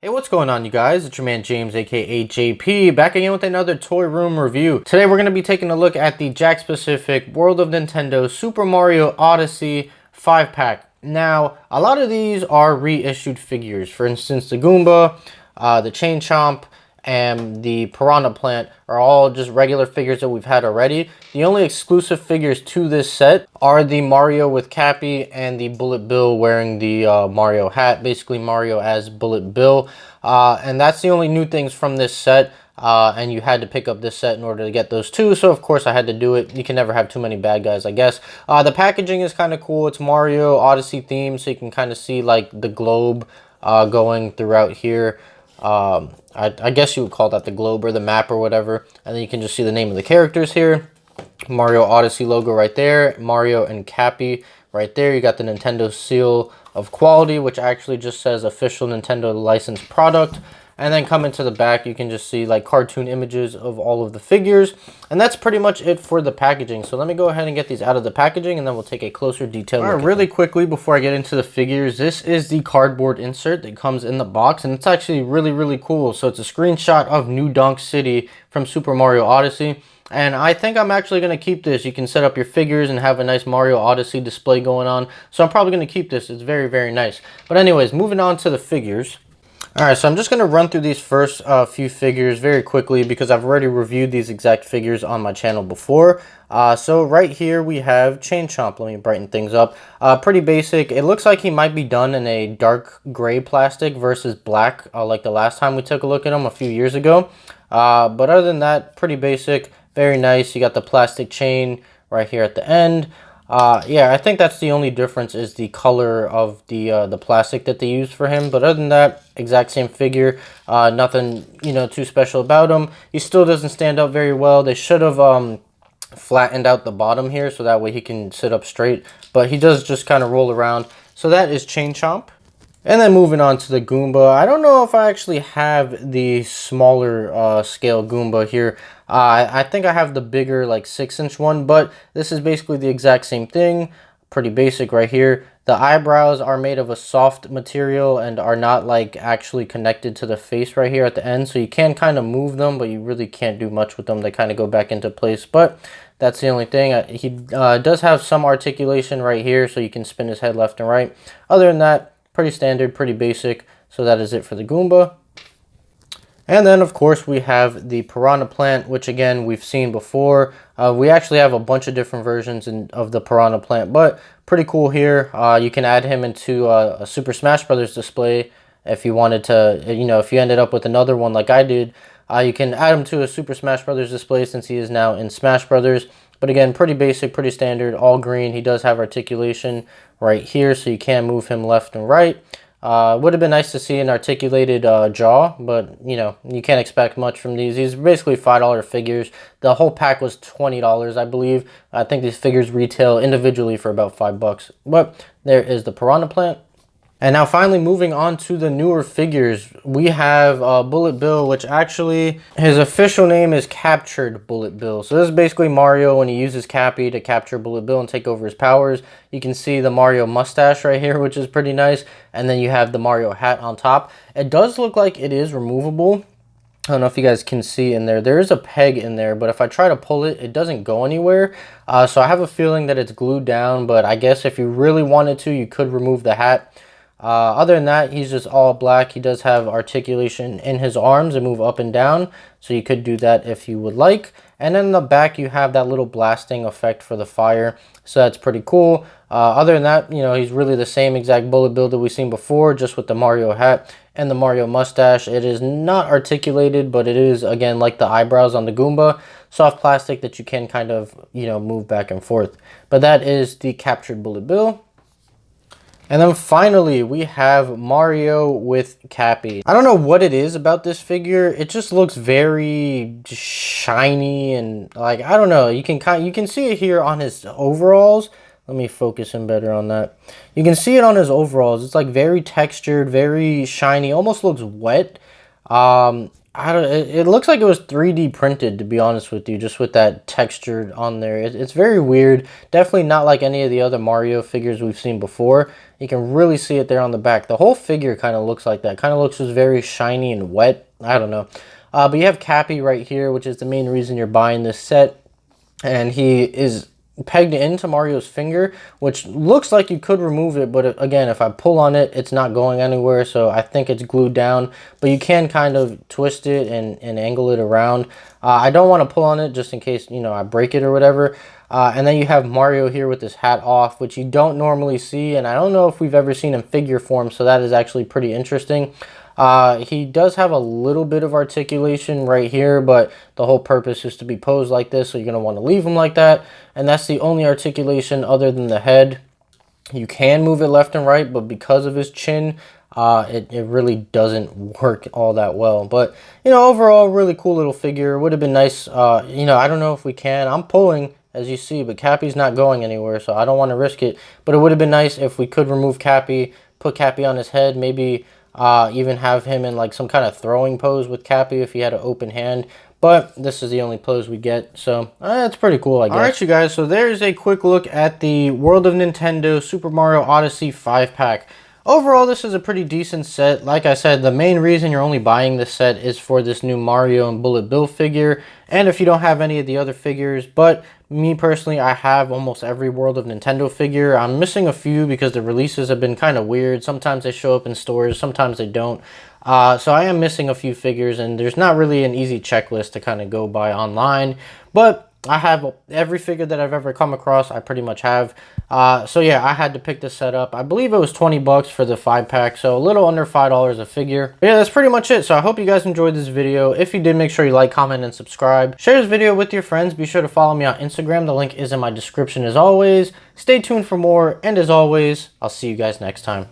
Hey, what's going on, you guys? It's your man James, aka JP, back again with another toy room review. Today we're going to be taking a look at the Jakks Pacific World of Nintendo Super Mario Odyssey 5-pack. Now, a lot of these are reissued figures. For instance, the Goomba, the Chomp, and the Piranha Plant are all just regular figures that we've had already. The only exclusive figures to this set are the Mario with Cappy and the Bullet Bill wearing the Mario hat, basically Mario as Bullet Bill. And that's the only new things from this set. And you had to pick up this set in order to get those two, so of course I had to do it. You can never have too many bad guys, I guess. The packaging is kind of cool. It's Mario Odyssey themed, so you can kind of see like the globe going throughout here. I guess you would call that the globe or the map or whatever. And then you can just see the name of the characters here. Mario Odyssey logo right there. Mario and Cappy right there. You got the Nintendo seal of quality, which actually just says official Nintendo licensed product. And then coming to the back, you can just see like cartoon images of all of the figures. And that's pretty much it for the packaging. So let me go ahead and get these out of the packaging, and then we'll take a closer detail look. All right, really quickly before I get into the figures, this is the cardboard insert that comes in the box. And it's actually really cool. So it's a screenshot of New Donk City from Super Mario Odyssey. And I think I'm actually going to keep this. You can set up your figures and have a nice Mario Odyssey display going on. So I'm probably going to keep this. It's very nice. But anyways, moving on to the figures. Alright, so I'm just going to run through these first few figures very quickly because I've already reviewed these exact figures on my channel before. So right here we have Chomp. Let me brighten things up. Pretty basic. It looks like he might be done in a dark gray plastic versus black like the last time we took a look at him a few years ago. But other than that, pretty basic. Very nice. You got the plastic chain right here at the end. Yeah, I think that's the only difference is the color of the plastic that they used for him. But other than that, exact same figure. Nothing, too special about him. He still doesn't stand up very well. They should have flattened out the bottom here so that way he can sit up straight. But he does just kind of roll around. So that is Chomp. And then moving on to the Goomba. I don't know if I actually have the smaller scale Goomba here. I think I have the bigger like 6-inch one, but this is basically the exact same thing. Pretty basic right here. The eyebrows are made of a soft material and are not like actually connected to the face right here at the end. So you can kind of move them, but you really can't do much with them. They kind of go back into place, but that's the only thing. He does have some articulation right here, so you can spin his head left and right. Other than that, pretty standard, pretty basic. So that is it for the Goomba. And then, of course, we have the Piranha Plant, which, again, we've seen before. We actually have a bunch of different versions of the Piranha Plant, but pretty cool here. You can add him into a Super Smash Brothers display if you wanted to, if you ended up with another one like I did. You can add him to a Super Smash Brothers display since he is now in Smash Brothers. But again, pretty basic, pretty standard, all green. He does have articulation right here, so you can move him left and right. Would have been nice to see an articulated jaw, but, you can't expect much from these. These are basically $5 figures. The whole pack was $20, I believe. I think these figures retail individually for about $5. But there is the Piranha Plant. And now finally moving on to the newer figures, we have Bullet Bill, which actually, his official name is Captured Bullet Bill. So this is basically Mario when he uses Cappy to capture Bullet Bill and take over his powers. You can see the Mario mustache right here, which is pretty nice. And then you have the Mario hat on top. It does look like it is removable. I don't know if you guys can see in there. There is a peg in there, but if I try to pull it, it doesn't go anywhere. So I have a feeling that it's glued down, but I guess if you really wanted to, you could remove the hat. Other than that, he's just all black. He does have articulation in his arms and move up and down, so you could do that if you would like. And then in the back, you have that little blasting effect for the fire, so that's pretty cool. Other than that, he's really the same exact Bullet Bill that we've seen before, just with the Mario hat and the Mario mustache. It is not articulated, but it is, again, like the eyebrows on the Goomba, soft plastic that you can kind of, move back and forth. But that is the Captured Bullet Bill. And then finally, we have Mario with Cappy. I don't know what it is about this figure. It just looks very shiny and like, I don't know. You can see it here on his overalls. Let me focus him better on that. You can see it on his overalls. It's like very textured, very shiny, almost looks wet. it looks like it was 3D printed, to be honest with you, just with that texture on there. It's very weird. Definitely not like any of the other Mario figures we've seen before. You can really see it there on the back. The whole figure kind of looks like that. Kind of looks just very shiny and wet. I don't know. But you have Cappy right here, which is the main reason you're buying this set. And he is pegged into Mario's finger, which looks like you could remove it, but again, if I pull on it, it's not going anywhere, so I think it's glued down. But you can kind of twist it and angle it around. I don't want to pull on it just in case, you know, I break it or whatever. And then you have Mario here with his hat off, which you don't normally see, and I don't know if we've ever seen in figure form, so that is actually pretty interesting. He does have a little bit of articulation right here, but the whole purpose is to be posed like this, so you're going to want to leave him like that. And that's the only articulation other than the head. You can move it left and right, but because of his chin, it really doesn't work all that well. But, you know, overall, really cool little figure. Would have been nice, you know, I don't know if we can. I'm pulling, as you see, but Cappy's not going anywhere, so I don't want to risk it. But it would have been nice if we could remove Cappy, put Cappy on his head, maybe even have him in like some kind of throwing pose with Cappy if he had an open hand. But this is the only pose we get, so it's pretty cool, I guess. Alright, you guys, so there's a quick look at the World of Nintendo Super Mario Odyssey 5-pack. Overall, this is a pretty decent set. Like I said, the main reason you're only buying this set is for this new Mario and Bullet Bill figure, and if you don't have any of the other figures. But me personally, I have almost every World of Nintendo figure. I'm missing a few because the releases have been kind of weird. Sometimes they show up in stores, sometimes they don't. So I am missing a few figures, and there's not really an easy checklist to kind of go by online. But I have every figure that I've ever come across, I pretty much have. So yeah, I had to pick this set up. I believe it was 20 bucks for the 5-pack, so a little under $5 a figure. But yeah, that's pretty much it. So I hope you guys enjoyed this video. If you did, make sure you like, comment, and subscribe. Share this video with your friends. Be sure to follow me on Instagram. The link is in my description as always. Stay tuned for more, and as always, I'll see you guys next time.